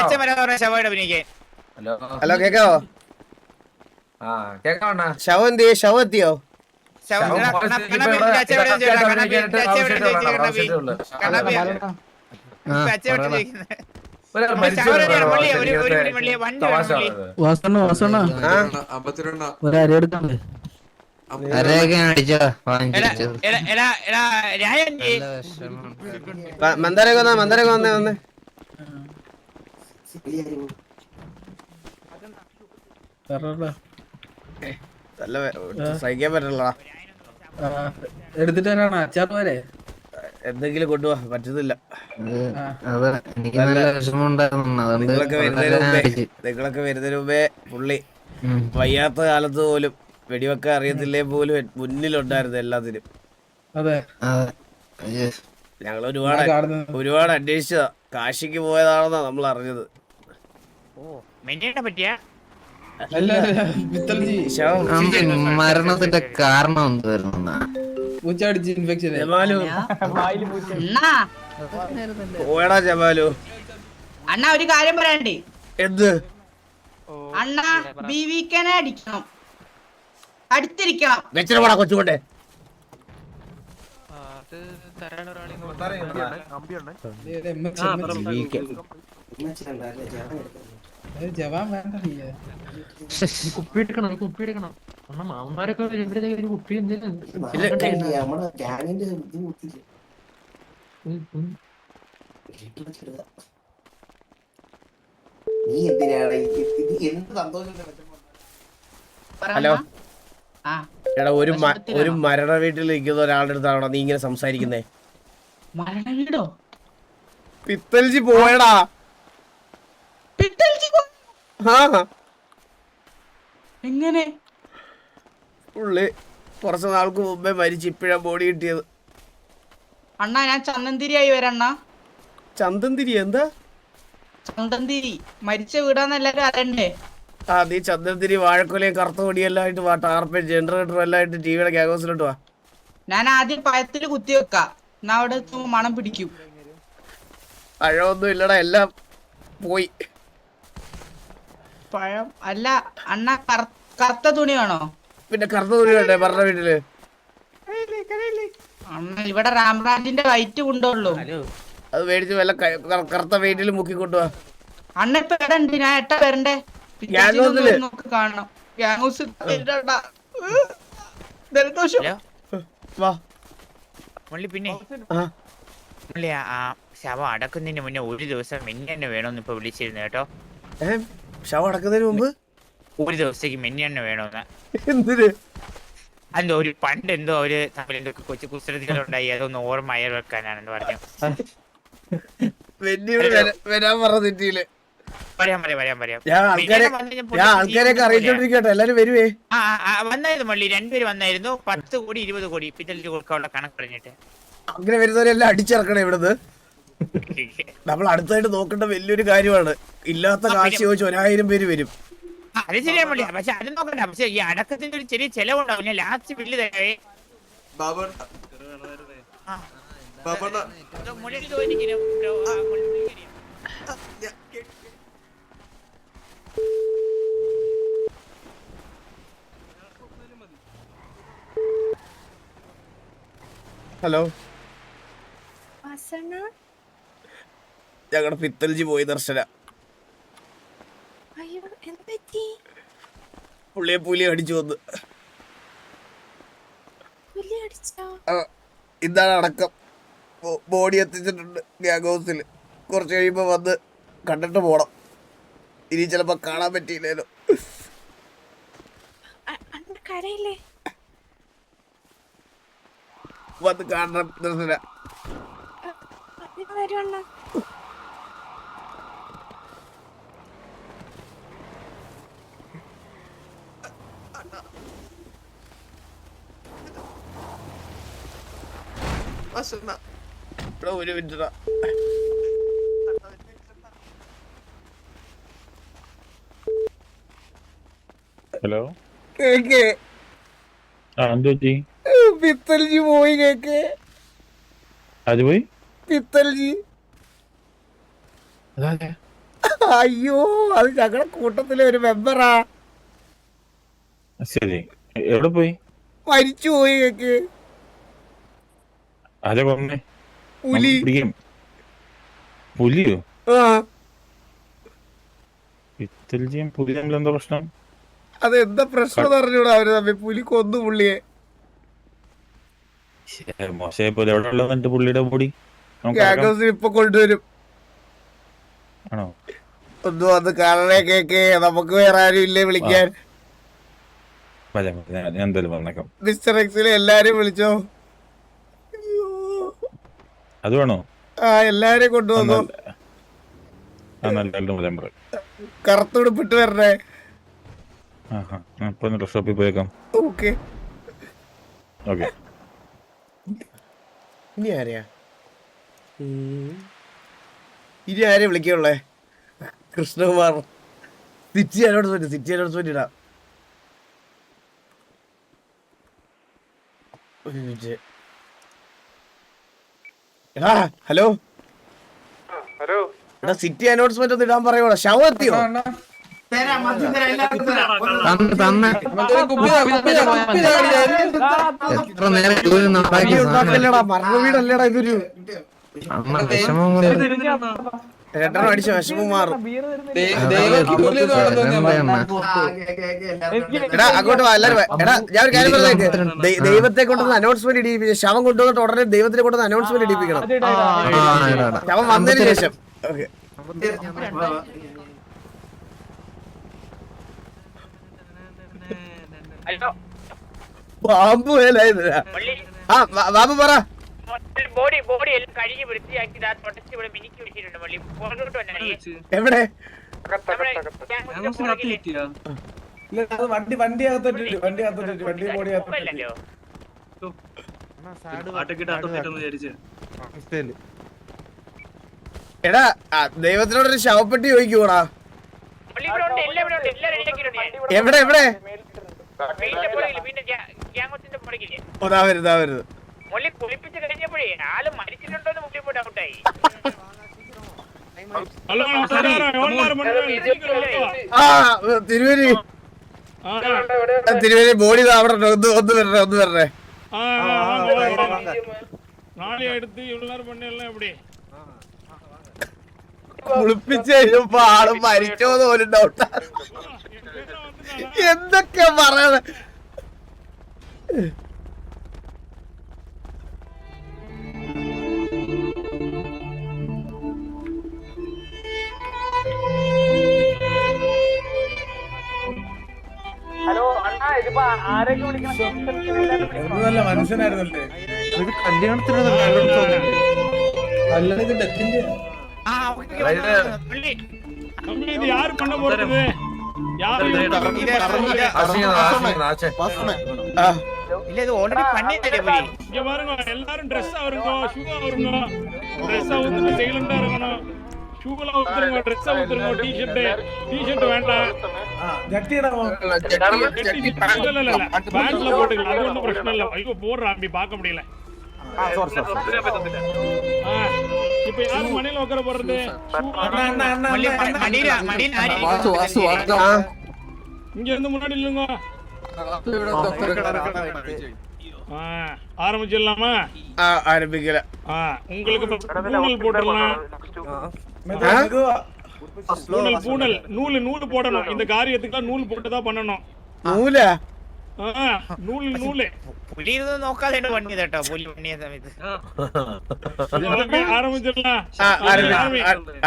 അച്ഛൻ വരാന്ന് പറഞ്ഞ ശവയുടെ അഭിനയിക്കാൻ. ഹലോ കേക്കാവോ? ശവം എന്തിയോ? ശവം എത്തിയോ? മന്ദാരൊക്കെ വന്നേ, മന്ദാരൊക്കെ വന്നേ വന്നേ. സഹിക്കാൻ പറ്റില്ല. എടുത്തിട്ട് വരാണോ? അച്ചാർ പോരെ എന്തെങ്കിലും കൊണ്ടുപോവാ, പറ്റുന്നില്ല. നിങ്ങളൊക്കെ വരുന്നതിന് മുമ്പേ പുള്ളി വയ്യാത്ത കാലത്ത് പോലും വെടിവെക്കാൻ അറിയത്തില്ലേ പോലും മുന്നിലുണ്ടായിരുന്നു എല്ലാത്തിനും. ഞങ്ങൾ ഒരുപാട് അന്വേഷിച്ചതാ. കാശിക്ക് പോയതാണെന്നാ നമ്മൾ അറിഞ്ഞത്. മരണത്തിന്റെ കാരണം എന്തായിരുന്നു? പൂച്ചടിച്ച് ഇൻഫെക്ഷൻ. പോയടാ ജമാലു. അണ്ണ ഒരു കാര്യം പറയണ്ടേ? എന്ത്? അണ്ണ ബിവിക്കനെ അടിക്കണം, അടുത്തിരിക്കണം. വെച്ചിട്ട് കൊച്ചുകൊണ്ടേ ജവാൻ വേണ്ട. കുപ്പി എടുക്കണം, കുപ്പി എടുക്കണം. മാമന്മാരൊക്കെ ഒരു കുപ്പി എന്തെങ്കിലും. ഹലോ എടാ, ഒരു മരണ വീട്ടിൽ നിൽക്കുന്ന ഒരാളുടെ അടുത്താണോ നീ ഇങ്ങനെ സംസാരിക്കുന്നേ? മരണ വീടോ? പിത്തൽജി പോയടാ. എങ്ങനെ? പുള്ളി കുറച്ച് നാൾക്ക് മുമ്പേ മരിച്ച് ഇപ്പഴാ ബോഡി കിട്ടിയത്. അണ്ണാ ഞാൻ ചന്ദന്തിരിയായി വരണ്ണ. ചന്ദന്തിരി? എന്താ ചന്ദന്തിരി? മരിച്ച വീടാന്ന് എല്ലാരും അറിയണ്ടേ? നീ ചന്ദന്തിരി വാഴക്കൊലയും കറുത്ത കൊടിയെല്ലാം ആയിട്ട് വാ, ടാർപ്പൻ ജനറേറ്ററും എല്ലാം ആയിട്ട് ടിവിയുടെ ക്യാഗോസിലോട്ട് വാ. ഞാൻ ആദ്യം പഴത്തില് കുത്തി വെക്കാം, എന്നാ അവിടെ മണം പിടിക്കും. പഴമൊന്നും ഇല്ലടാ, എല്ലാം പോയി. പഴം അല്ല അണ്ണ, കറുത്ത തുണി വേണോ? പിന്നെ കറുത്ത തുണി വേണ്ടേ പറഞ്ഞ വീട്ടില്? അണ്ണ ഇവിടെ രാംരാജിന്റെ വൈറ്റ് കൊണ്ടുള്ളൂ. അത് മേടിച്ച് വല്ല കറുത്ത വെയിറ്റിൽ മുക്കിക്കൊണ്ടുവാ. അണ്ണ ഇപ്പൊ എവിടെ ഉണ്ട്? ഞാൻ എട്ടാ വരണ്ടേ? കാണണം. പിന്നെ ശവം അടക്കുന്നതിന് മുന്നേ ഒരു ദിവസം മെന്നെ വേണോന്ന് ഇപ്പൊ വിളിച്ചിരുന്നു കേട്ടോ. ശവം അടക്കുന്നതിന് മുമ്പ് ഒരു ദിവസത്തേക്ക് മെന്നെ വേണോന്ന്. എന്തിന്? എന്തോ ഒരു പണ്ട് എന്തോ ഒരു തമ്മിൽ കൊച്ചു കുസൃതികളുണ്ടായി, അതൊന്ന് ഓർമ്മ വെക്കാനാണെന്ന് പറഞ്ഞു. വരാൻ പറഞ്ഞിട്ടില്ലേ? വന്നായിരുന്നു മള്ളി, രണ്ടുപേര് വന്നായിരുന്നു. 10 കോടി 20 കോടി പിറ്റലിക്ക് കൊടുക്കാനുള്ള കണക്ക് പറഞ്ഞിട്ട്. അങ്ങനെ വരുന്നവരെല്ലാം അടിച്ചിറക്കണം ഇവിടുന്ന്. നമ്മൾ അടുത്തായിട്ട് നോക്കേണ്ട വലിയൊരു കാര്യമാണ്. ഇല്ലാത്ത കാശ് ചോദിച്ചു 1000 പേര് വരും. അത് ശരിയാ മള്ളി, പക്ഷെ അത് നോക്കണ്ട. പക്ഷെ ഈ അടക്കത്തിന്റെ ഒരു ചെറിയ ചെലവുണ്ടാവും. ഞാൻ ലാസ്റ്റ് ബില്ല് തരവേ. ഹലോ, ഞങ്ങളുടെ പിത്തൽജി പോയി ദർശന. പുള്ളിയെ പുലി അടിച്ചു വന്ന്. ഇതാണ് അടക്കം. ബോഡി എത്തിച്ചിട്ടുണ്ട് ഗ്യാങ് ഹൗസിൽ. കുറച്ച് കഴിയുമ്പോ വന്ന് കണ്ടിട്ട് പോണം. ഇനി ചിലപ്പോ കാണാൻ പറ്റിയില്ലേലോ. വന്ന് കാണണം ദർശന. ഒരു മിനിറ്റ്. ഹലോ, പിത്തൽജി പോയി. കേക്ക് അത് പോയി. പിത്തൽജി അയ്യോ അത് ഞങ്ങളുടെ കൂട്ടത്തിലെ ഒരു മെമ്പറാ. ശരി, എവിടെ പോയി? മരിച്ചു പോയി. കേക്ക് ആരെ കൊന്നേ? പുലി. പിടിക്കും. പുലിയോ? ആ ഇത്തൽജിയും പുലി തമ്മിൽ എന്താ പ്രശ്നം? അതെന്താ പ്രശ്നം പറഞ്ഞൂടാ അവര് തമ്മിൽ. പുലി കൊന്നു പുള്ളിയെ. മോശമായി പോലെ എവിടെ ഉള്ളത് എന്റെ പുള്ളിയുടെ ബോഡി? ഗ്യാങ് ഇപ്പൊ കൊണ്ടുവരും. ആണോ? ഒന്ന് വന്ന് കാണണേ കേക്ക്. നമുക്ക് വേറെ ആരും ഇല്ലേ വിളിക്കാൻ? ഞാൻ എന്തായാലും പറഞ്ഞേക്കാം. മിസ്റ്റർ എക്സിലെ എല്ലാരും വിളിച്ചോ? അത് വേണോ? ആ എല്ലാരും കൊണ്ടുവന്നു. കറുത്തുടുപ്പിട്ട് വരണേ. അപ്പൊ ഡ്രസ് ഷോപ്പിൽ പോയേക്കാം. ഓക്കെ. ഓക്കെ. ഇനി ആരെയാ ഇനി ആരെ വിളിക്കുള്ളേ? കൃഷ്ണകുമാർ. സിറ്റി അനൗൺസ്മെന്റ് ഇടാം. ഒരു മിനിറ്റ്. എടാ ഹലോ എടാ സിറ്റി അനൗൺസ്മെന്റ് ഒന്ന് ഇടാൻ പറയോടാ. ശവം എത്തിയോ? മരണ വീടല്ലേടാ ഇതൊരു. രണ്ടെണ്ണം അടിച്ച വിഷമം മാറും. എടാ അങ്ങോട്ട് വാ എല്ലാരും. എടാ ഞാൻ ഒരു കാര്യം പറഞ്ഞേക്ക്. ദൈവത്തെ കൊണ്ടൊന്ന് അനൗൺസ്മെന്റ് ഇടിപ്പിക്കും. ശവം കൊണ്ടുവന്നിട്ട് ഉടനെ ദൈവത്തിനെ കൊണ്ടൊന്ന് അനൗൺസ്മെന്റ് ഇടിപ്പിക്കണം. ശവം വന്നതിന് ശേഷം. ഓക്കെ. പാമ്പ് വേലായത്. ആ ബാബു പറ. ബോഡി എല്ലാം കഴുകി വൃത്തിയാക്കി തുടച്ച് മിനിക്ക് വെച്ചിട്ടുണ്ട്. മള്ളി പുറകോട്ട് വന്നെ. എവിടെ? എടാ ദൈവത്തിനോടൊരു ശവപ്പെട്ടി ചോദിക്കൂടാ. എവിടെ എവിടെ? വരുത്. കുളിപ്പിച്ച് കഴിഞ്ഞപ്പോഴേ ആള് മരിച്ചിട്ടുണ്ടോന്ന് മുമ്പിൽ പോയി ഔട്ടായി. തിരുവേരി ബോഡി അവിടെ ഒന്ന് വരണേ. കുളിപ്പിച്ച് കഴിഞ്ഞപ്പോ ആള് മരിച്ചോന്ന് പോലും ഡൗട്ടാ. എന്തൊക്കെയാ പറയണ? നല്ല മനുഷ്യനായിരുന്നല്ലേ. யாரு பண்ண போறது? இல்ல இது ஆல்ரெடி பண்ணிட்டே போய். இங்க பாருங்க எல்லாரும் Dress-ஆ வருங்க, ஷூவா வருங்க. Dress-ஆ வந்து சைலண்டா இருக்கணும். ஷூவெல்லாம் ஊத்துறங்க, Dress-ஆ ஊத்துறங்க, டி-ஷர்ட் வேண்டாம். ஜட்டிடா இல்ல பேண்ட்ல போட்டுக்கலாம். அது ஒண்ணும் பிரச்சனை இல்ல. ஐயோ போடுறா அப்படி பார்க்க முடியல. இப்ப யாரு மணில உட்கார போறது? இங்க இருந்து முன்னாடி இல்லங்க. ஆரம்பிச்சிடலாமா? ஆரம்பிக்கல. உங்களுக்கு பூனல் போட்டுடலாம். பூனல் நூல் போடணும். இந்த காரியத்துக்கு நூல் போட்டுதான் பண்ணணும். നൂലാ? നൂല് പുലി ഇതൊന്നും നോക്കാതെ പണി കേട്ടോ. പുലി പണിയ സമയത്ത്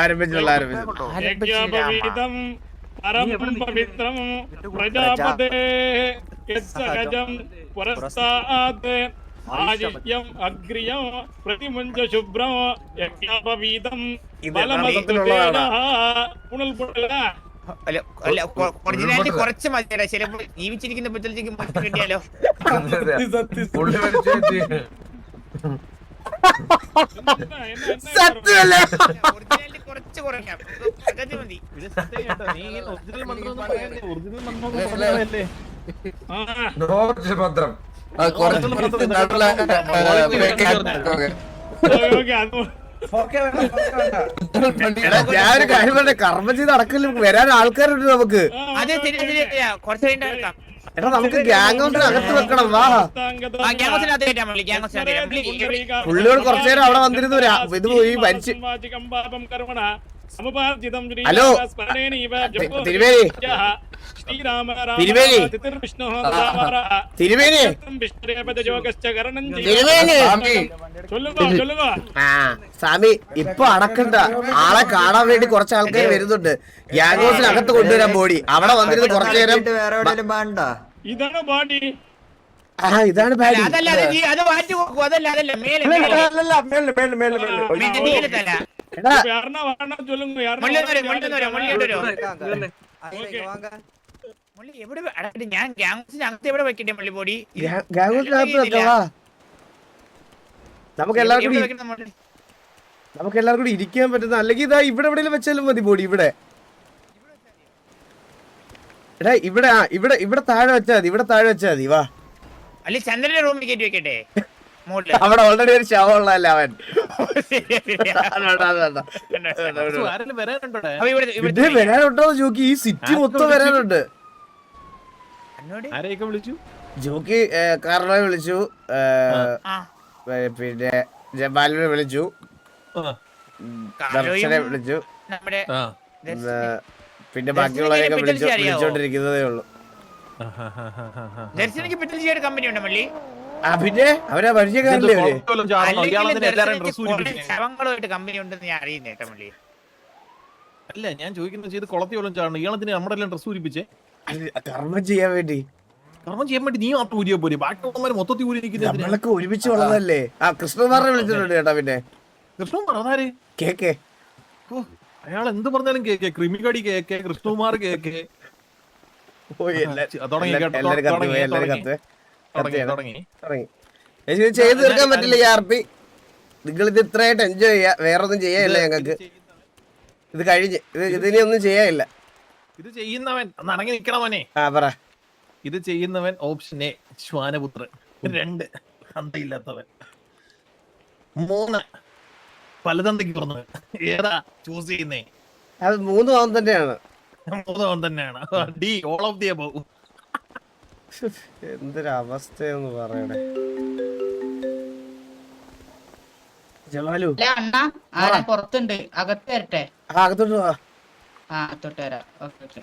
ആരംഭിച്ചിട്ടുള്ള പരമപവിത്രം പ്രജാപതേ യജ്ജഗജം പുരസ്താത് ആദിത്യം അഗ്രിയം പ്രതിമുഞ്ച ശുഭ്രം യജ്ഞാപവീതം ബലമസ്തുതേനഃ. പുണൽ പുണല ഒറിജിനാലിറ്റി കുറച്ച് മതിയടാ. ചിലപ്പോ ജീവിച്ചിരിക്കുന്ന പറ്റത്തേക്ക് മാറ്റി കിട്ടിയാലോ. ഒറിജിനാലിറ്റി കുറച്ച് കുറയ്ക്കാം. പകുതി മതി. എടാ ഞാൻ ഒരു കാര്യം പറഞ്ഞ കർമ്മം ചെയ്ത് അടക്കലും വരാൻ ആൾക്കാരുണ്ട് നമുക്ക്. അതെ ശരിയാ കുറച്ച് കഴിഞ്ഞിട്ട് എടുക്കാം. എടാ നമുക്ക് ഗ്യാങ് ഹൗസിന് അകത്ത് വെക്കണം. വാ ഗ്യാങ് ഹൗസിനകത്ത് കയറ്റാൻ മള്ളി, ഗ്യാങ് ഹൗസിനകത്ത് കയറ്റാം മള്ളി. പുള്ളിയോട് കുറച്ചു നേരം അവിടെ വന്നിരുന്നു. ഇത് പോയി മരിച്ച്. ഹലോ തിരുമേനി തിരുമേനി തിരുമേനി തിരുമേനി ആ സ്വാമി ഇപ്പൊ അടക്കണ്ട. ആളെ കാണാൻ വേണ്ടി കുറച്ച് ആൾക്കാർ വരുന്നുണ്ട്. ഗ്യാങ് ഹൗസിനകത്ത് കൊണ്ടുവരാൻ ബോഡി അവിടെ വന്നിരുന്ന് കുറച്ചു നേരം. ഇതാണ് ബാഡി. ആ ഇതാണ് ബാഡി. അതല്ല അത് മാറ്റി നോക്കൂ. അതല്ല മേലെ തല എടാ ചൊല്ലുന്നു മള്ളി എവിടെ ഞാൻ ഗ്യാങ് ഹൗസിനകത്ത് എവിടെ വെക്കട്ടെ മള്ളി ബോഡി? ഗ്യാങ് ഹൗസിനകത്ത് വെക്കവാ. നമുക്ക് എല്ലാവർക്കും കൂടി ഇരിക്കാൻ പറ്റുന്ന, അല്ലെങ്കിൽ ഇതാ ഇവിടെ എവിടെയെങ്കിലും വെച്ചാലും മതി ബോഡി. ഇവിടെ എടാ ഇവിടെ താഴെ വെച്ചാൽ മതി. ഇവിടെ താഴെ വെച്ചാൽ മതി. വാ അല്ലെ ചന്ദ്രന്റെ റൂമിൽ കയറ്റി വെക്കട്ടെ. അവിടെ ഓൾറെഡി ഒരു ശവം ഉള്ളതല്ല അവൻ. വരാനുണ്ടോ ജോക്കി? ഈ സിറ്റി മൊത്തം വരാനുണ്ട്. ജോക്കി കാർലോയെ വിളിച്ചു, പിന്നെ ജമാലിനെ വിളിച്ചു, ദർശനെ വിളിച്ചു, പിന്നെ ബാക്കിയുള്ളവരെയൊക്കെ വിളിച്ചോണ്ടിരിക്കുന്നതേ ഉള്ളൂ. ദർശനക്ക് പെട്ടെന്ന് കമ്പനി ഉണ്ടോ മള്ളി? പിന്നെ അവരാ പരിചയക്കാരല്ലേ അവര്. ശവങ്ങളുമായിട്ട് കമ്പനി ഉണ്ടെന്ന് ഞാൻ അറിയുന്നേട്ടാ മള്ളി. അല്ല ഞാൻ ചോദിക്കുന്നത് ചെയ്ത് കുളത്തിയോളം ചാടണം. ഇയാളത്തിന് നമ്മുടെ എല്ലാം ഡ്രസ് ഊരിപ്പിച്ചേ കർമ്മം ചെയ്യാൻ വേണ്ടി. കർമ്മം ചെയ്യാൻ വേണ്ടി നീ മാത്രം ഊരിയാ പോരെ? ബാക്കിയുള്ളവന്മാര് മൊത്തത്തിൽ ഊരിയിരിക്കുന്നത് നമ്മളൊക്കെ ഒരുമിച്ച് ഉള്ളതല്ലേ. ആ കൃഷ്ണകുമാറിനെ വിളിച്ചിട്ടുണ്ട് കേട്ടാ. പിന്നെ കൃഷ്ണൻ പറഞ്ഞാര് കേക്കേ അയാൾ എന്ത് പറഞ്ഞാലും കേക്കേ. ക്രിമികടി കേക്കേ, കൃഷ്ണകുമാർ കേക്കേ. ചെയ്ത് തീർക്കാൻ പറ്റില്ല ഈ ആർപി. നിങ്ങൾ ഇത് ഇത്രയായിട്ട് എൻജോയ് ചെയ്യാ, വേറൊന്നും ചെയ്യാനില്ല ഞങ്ങൾക്ക്. ഇത് കഴിഞ്ഞ് ഇതിനി ഒന്നും ചെയ്യാനില്ല. ഇത് ചെയ്യുന്നവൻ അടങ്ങി നിക്കണവനെ. ആ പറ. ഇത് ചെയ്യുന്നവൻ ഓപ്ഷൻ എ ശ്വാനപുത്രൻ, 2 തന്തയില്ലാത്തവൻ, 3 പലതന്തയ്ക്ക് പറഞ്ഞവൻ. ഏതാ ചൂസ് ചെയ്യുന്നേ? അത് 3 അവൻ തന്നെയാണ്. 3 അവൻ തന്നെയാണ്. D all of the above. എന്തൊരവസ്ഥയെന്ന് പറയണേ ജമാലു. അണ്ണാ ആരാ പുറത്തുണ്ട്, അകത്ത് വരട്ടെ? അകത്തോട്ട് വാ. ആ അകത്തോട്ട് വരാം. ഓക്കെ.